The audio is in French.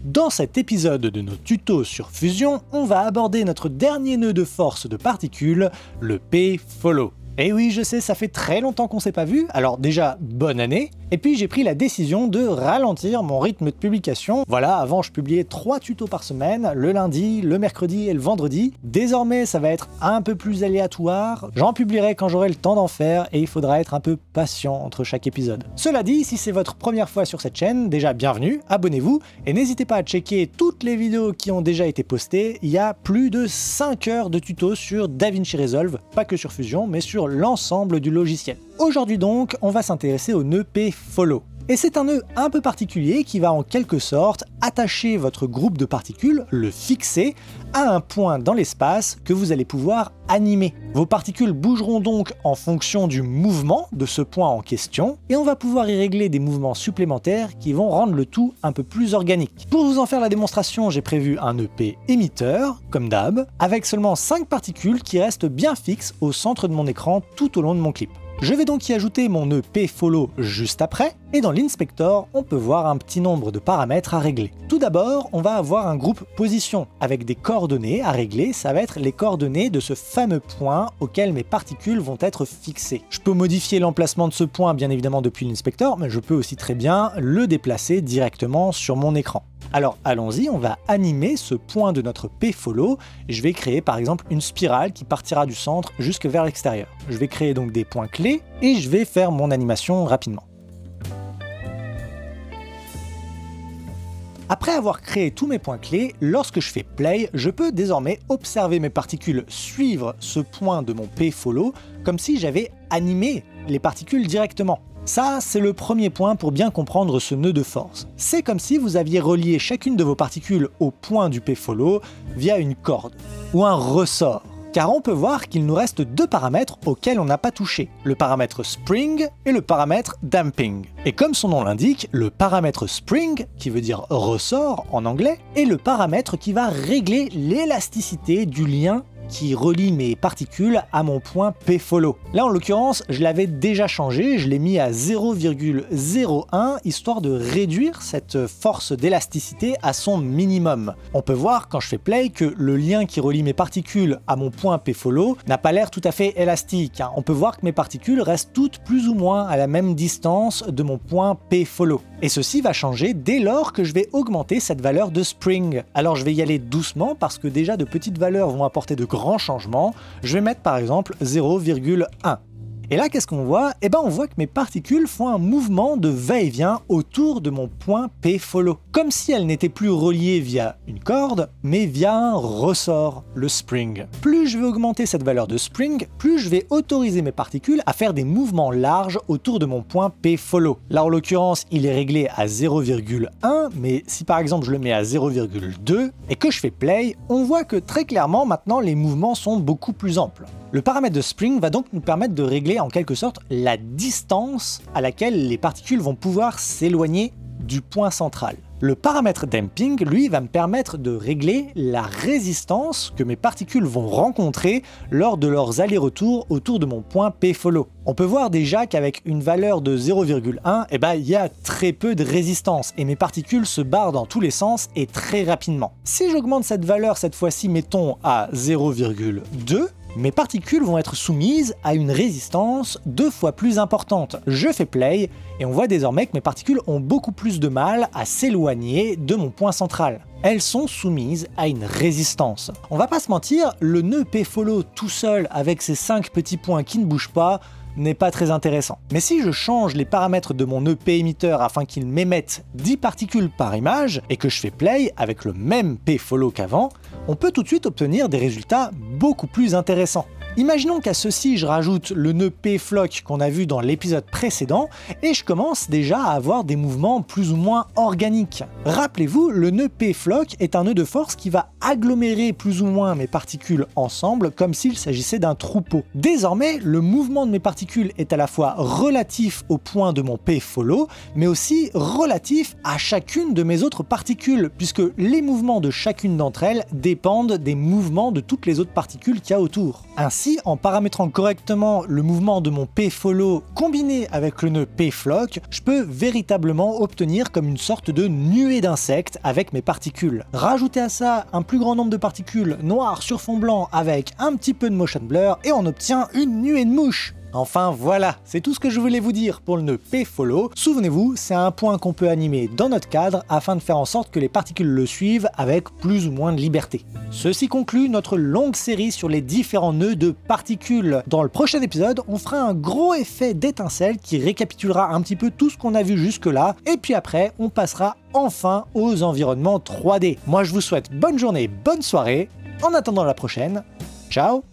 Dans cet épisode de nos tutos sur Fusion, on va aborder notre dernier nœud de force de particules, le p-follow. Et oui, je sais, ça fait très longtemps qu'on s'est pas vu, alors déjà, bonne année. Et puis j'ai pris la décision de ralentir mon rythme de publication. Voilà, avant je publiais 3 tutos par semaine, le lundi, le mercredi et le vendredi. Désormais, ça va être un peu plus aléatoire. J'en publierai quand j'aurai le temps d'en faire et il faudra être un peu patient entre chaque épisode. Cela dit, si c'est votre première fois sur cette chaîne, déjà bienvenue, abonnez-vous et n'hésitez pas à checker toutes les vidéos qui ont déjà été postées. Il y a plus de 5 heures de tutos sur DaVinci Resolve, pas que sur Fusion, mais sur l'ensemble du logiciel. Aujourd'hui donc, on va s'intéresser au nœud p-follow. Et c'est un nœud un peu particulier qui va en quelque sorte attacher votre groupe de particules, le fixer, à un point dans l'espace que vous allez pouvoir animer. Vos particules bougeront donc en fonction du mouvement de ce point en question, et on va pouvoir y régler des mouvements supplémentaires qui vont rendre le tout un peu plus organique. Pour vous en faire la démonstration, j'ai prévu un nœud P émetteur, comme d'hab, avec seulement 5 particules qui restent bien fixes au centre de mon écran tout au long de mon clip. Je vais donc y ajouter mon nœud p-follow juste après, et dans l'inspector, on peut voir un petit nombre de paramètres à régler. Tout d'abord, on va avoir un groupe position, avec des coordonnées à régler, ça va être les coordonnées de ce fameux point auquel mes particules vont être fixées. Je peux modifier l'emplacement de ce point bien évidemment depuis l'inspector, mais je peux aussi très bien le déplacer directement sur mon écran. Alors allons-y, on va animer ce point de notre p-follow. Je vais créer par exemple une spirale qui partira du centre jusque vers l'extérieur. Je vais créer donc des points clés et je vais faire mon animation rapidement. Après avoir créé tous mes points clés, lorsque je fais play, je peux désormais observer mes particules suivre ce point de mon p-follow comme si j'avais animé les particules directement. Ça, c'est le premier point pour bien comprendre ce nœud de force. C'est comme si vous aviez relié chacune de vos particules au point du p-follow via une corde ou un ressort. Car on peut voir qu'il nous reste 2 paramètres auxquels on n'a pas touché, le paramètre spring et le paramètre damping. Et comme son nom l'indique, le paramètre spring, qui veut dire ressort en anglais, est le paramètre qui va régler l'élasticité du lien qui relie mes particules à mon point p-follow. Là en l'occurrence, je l'avais déjà changé, je l'ai mis à 0,01 histoire de réduire cette force d'élasticité à son minimum. On peut voir quand je fais play que le lien qui relie mes particules à mon point p-follow n'a pas l'air tout à fait élastique. On peut voir que mes particules restent toutes plus ou moins à la même distance de mon point p-follow. Et ceci va changer dès lors que je vais augmenter cette valeur de spring. Alors je vais y aller doucement parce que déjà de petites valeurs vont apporter de grands changements. Je vais mettre par exemple 0,1. Et là, qu'est-ce qu'on voit? Eh ben, on voit que mes particules font un mouvement de va-et-vient autour de mon point p-follow. Comme si elles n'étaient plus reliées via une corde, mais via un ressort, le spring. Plus je vais augmenter cette valeur de spring, plus je vais autoriser mes particules à faire des mouvements larges autour de mon point p-follow. Là, en l'occurrence, il est réglé à 0,1, mais si par exemple je le mets à 0,2 et que je fais play, on voit que très clairement, maintenant, les mouvements sont beaucoup plus amples. Le paramètre de spring va donc nous permettre de régler en quelque sorte la distance à laquelle les particules vont pouvoir s'éloigner du point central. Le paramètre damping, lui, va me permettre de régler la résistance que mes particules vont rencontrer lors de leurs allers-retours autour de mon point p-follow. On peut voir déjà qu'avec une valeur de 0,1, eh ben, il y a très peu de résistance et mes particules se barrent dans tous les sens et très rapidement. Si j'augmente cette valeur cette fois-ci, mettons à 0,2, mes particules vont être soumises à une résistance 2 fois plus importante. Je fais play et on voit désormais que mes particules ont beaucoup plus de mal à s'éloigner de mon point central. Elles sont soumises à une résistance. On va pas se mentir, le nœud p-follow tout seul avec ces 5 petits points qui ne bougent pas n'est pas très intéressant. Mais si je change les paramètres de mon nœud p-émetteur afin qu'il m'émette 10 particules par image et que je fais play avec le même p-follow qu'avant, on peut tout de suite obtenir des résultats beaucoup plus intéressants. Imaginons qu'à ceci je rajoute le nœud p-flock qu'on a vu dans l'épisode précédent et je commence déjà à avoir des mouvements plus ou moins organiques. Rappelez-vous, le nœud p-flock est un nœud de force qui va agglomérer plus ou moins mes particules ensemble comme s'il s'agissait d'un troupeau. Désormais, le mouvement de mes particules est à la fois relatif au point de mon p-follow, mais aussi relatif à chacune de mes autres particules, puisque les mouvements de chacune d'entre elles dépendent des mouvements de toutes les autres particules qu'il y a autour. Ainsi, Ainsi, en paramétrant correctement le mouvement de mon pfollow combiné avec le nœud pflock, je peux véritablement obtenir comme une sorte de nuée d'insectes avec mes particules. Rajoutez à ça un plus grand nombre de particules noires sur fond blanc avec un petit peu de motion blur et on obtient une nuée de mouches. Enfin voilà, c'est tout ce que je voulais vous dire pour le nœud pfollow. Souvenez-vous, c'est un point qu'on peut animer dans notre cadre afin de faire en sorte que les particules le suivent avec plus ou moins de liberté. Ceci conclut notre longue série sur les différents nœuds de particules. Dans le prochain épisode, on fera un gros effet d'étincelle qui récapitulera un petit peu tout ce qu'on a vu jusque-là, et puis après, on passera enfin aux environnements 3D. Moi je vous souhaite bonne journée, bonne soirée, en attendant la prochaine, ciao!